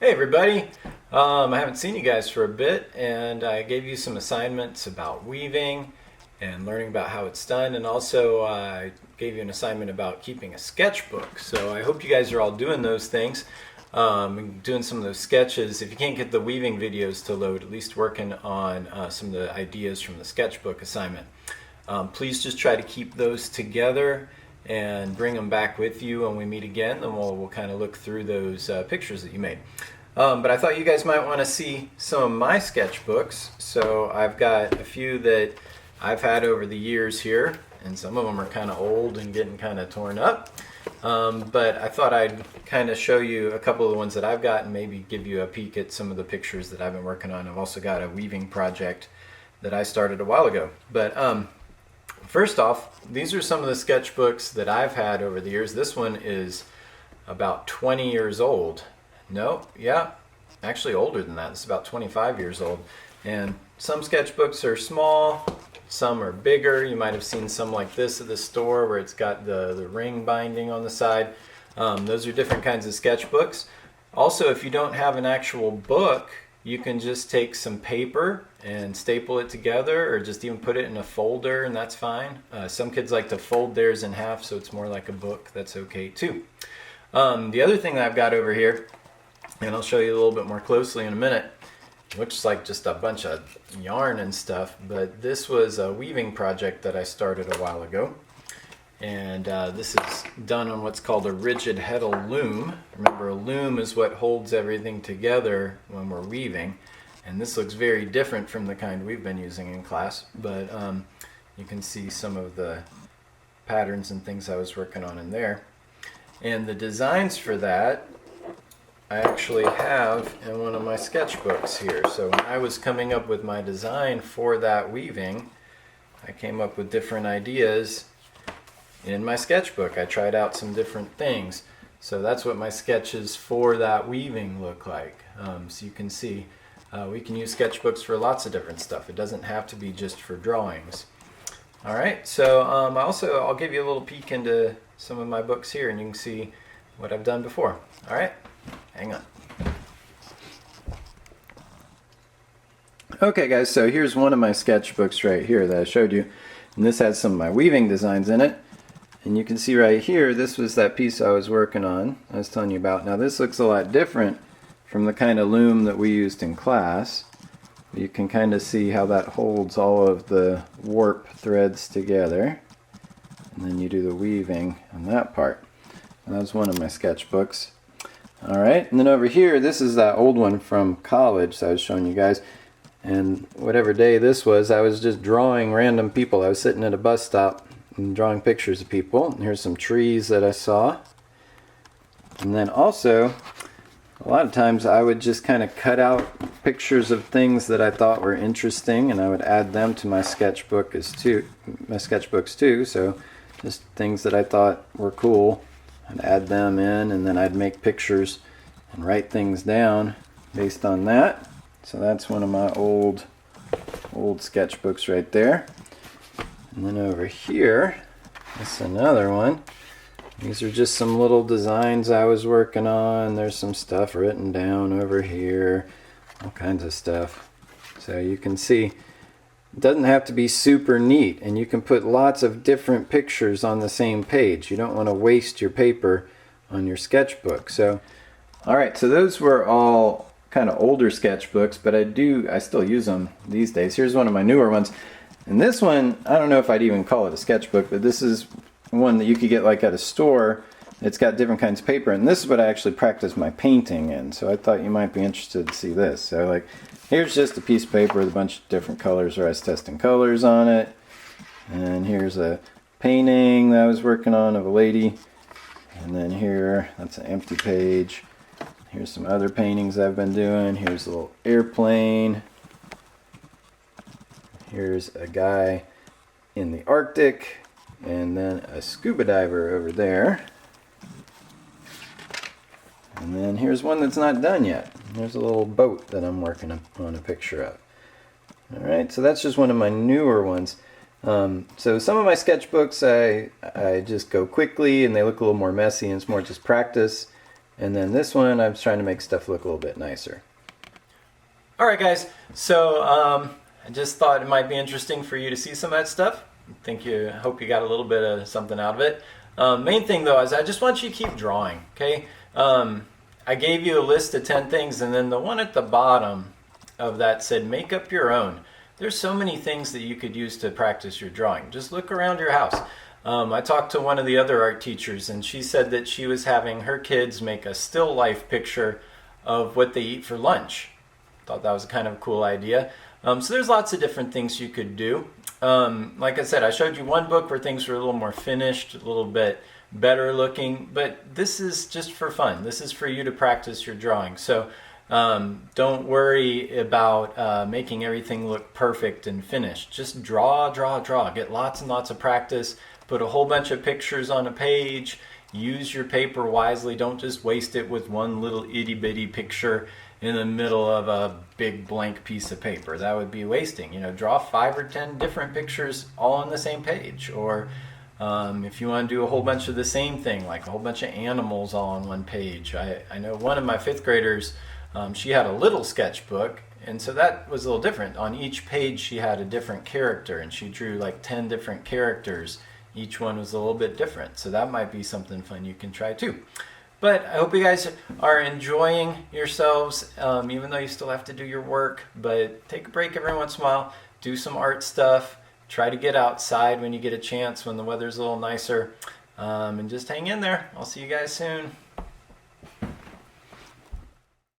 Hey everybody! I haven't seen you guys for a bit, and I gave you some assignments about weaving and learning about how it's done, and also I gave you an assignment about keeping a sketchbook. So I hope you guys are all doing those things, doing some of those sketches. If you can't get the weaving videos to load, at least working on some of the ideas from the sketchbook assignment. Please just try to keep those together and bring them back with you when we meet again, and we'll kind of look through those pictures that you made. But I thought you guys might want to see some of my sketchbooks. So I've got a few that I've had over the years here, and some of them are kind of old and getting kind of torn up. But I thought I'd kind of show you a couple of the ones that I've got and maybe give you a peek at some of the pictures that I've been working on. I've also got a weaving project that I started a while ago. But first off, these are some of the sketchbooks that I've had over the years. This one is about 20 years old. No, yeah, actually older than that. This is about 25 years old. And some sketchbooks are small, some are bigger. You might have seen some like this at the store where it's got the ring binding on the side. Those are different kinds of sketchbooks. Also, if you don't have an actual book, you can just take some paper and staple it together, or just even put it in a folder, and that's fine. Some kids like to fold theirs in half so it's more like a book. That's okay too. The other thing that I've got over here, and I'll show you a little bit more closely in a minute, looks like just a bunch of yarn and stuff, but this was a weaving project that I started a while ago. And this is done on what's called a rigid heddle loom. Remember, a loom is what holds everything together when we're weaving. And this looks very different from the kind we've been using in class, but you can see some of the patterns and things I was working on in there. And the designs for that I actually have in one of my sketchbooks here. So when I was coming up with my design for that weaving, I came up with different ideas in my sketchbook. I tried out some different things. So that's what my sketches for that weaving look like. So you can see we can use sketchbooks for lots of different stuff. It doesn't have to be just for drawings. All right, so I'll give you a little peek into some of my books here, and you can see what I've done before. All right, hang on. Okay guys, so here's one of my sketchbooks right here that I showed you, and this has some of my weaving designs in it. And you can see right here, this was that piece I was working on, I was telling you about. Now this looks a lot different from the kind of loom that we used in class. You can kind of see how that holds all of the warp threads together. And then you do the weaving on that part. And that was one of my sketchbooks. Alright, and then over here, this is that old one from college that I was showing you guys. And whatever day this was, I was just drawing random people. I was sitting at a bus stop and drawing pictures of people. And here's some trees that I saw. And then also, a lot of times I would just kind of cut out pictures of things that I thought were interesting, and I would add them to my sketchbooks too. So just things that I thought were cool, I'd add them in, and then I'd make pictures and write things down based on that. So that's one of my old sketchbooks right there. And then over here, that's another one. These are just some little designs I was working on. There's some stuff written down over here, all kinds of stuff. So you can see it doesn't have to be super neat, and you can put lots of different pictures on the same page. You don't want to waste your paper on your sketchbook. So, alright, so those were all kind of older sketchbooks, but I still use them these days. Here's one of my newer ones. And this one, I don't know if I'd even call it a sketchbook, but this is one that you could get like at a store. It's got different kinds of paper, and this is what I actually practice my painting in. So I thought you might be interested to see this. So like, here's just a piece of paper with a bunch of different colors where I was testing colors on it. And here's a painting that I was working on of a lady. And then here, that's an empty page. Here's some other paintings I've been doing. Here's a little airplane. Here's a guy in the Arctic, and then a scuba diver over there. And then here's one that's not done yet. There's a little boat that I'm working on a picture of. Alright, so that's just one of my newer ones. So some of my sketchbooks I just go quickly, and they look a little more messy, and it's more just practice. And then this one, I was trying to make stuff look a little bit nicer. All right, guys. So I just thought it might be interesting for you to see some of that stuff. Hope you got a little bit of something out of it. Main thing though is I just want you to keep drawing. Okay. I gave you a list of 10 things, and then the one at the bottom of that said make up your own. There's so many things that you could use to practice your drawing. Just look around your house. I talked to one of the other art teachers, and she said that she was having her kids make a still life picture of what they eat for lunch. Thought that was kind of a cool idea. So there's lots of different things you could do. Like I said, I showed you one book where things were a little more finished, a little bit better looking, but this is just for fun. This is for you to practice your drawing. So don't worry about making everything look perfect and finished. Just draw, draw, draw. Get lots and lots of practice. Put a whole bunch of pictures on a page. Use your paper wisely. Don't just waste it with one little itty bitty picture in the middle of a big blank piece of paper. That would be wasting. Draw 5 or 10 different pictures all on the same page. Or if you want to do a whole bunch of the same thing, like a whole bunch of animals all on one page. I know one of my 5th graders, she had a little sketchbook, and so that was a little different. On each page she had a different character, and she drew like 10 different characters. Each one was a little bit different, so that might be something fun you can try too. But I hope you guys are enjoying yourselves, even though you still have to do your work. But take a break every once in a while, do some art stuff, try to get outside when you get a chance, when the weather's a little nicer, and just hang in there. I'll see you guys soon.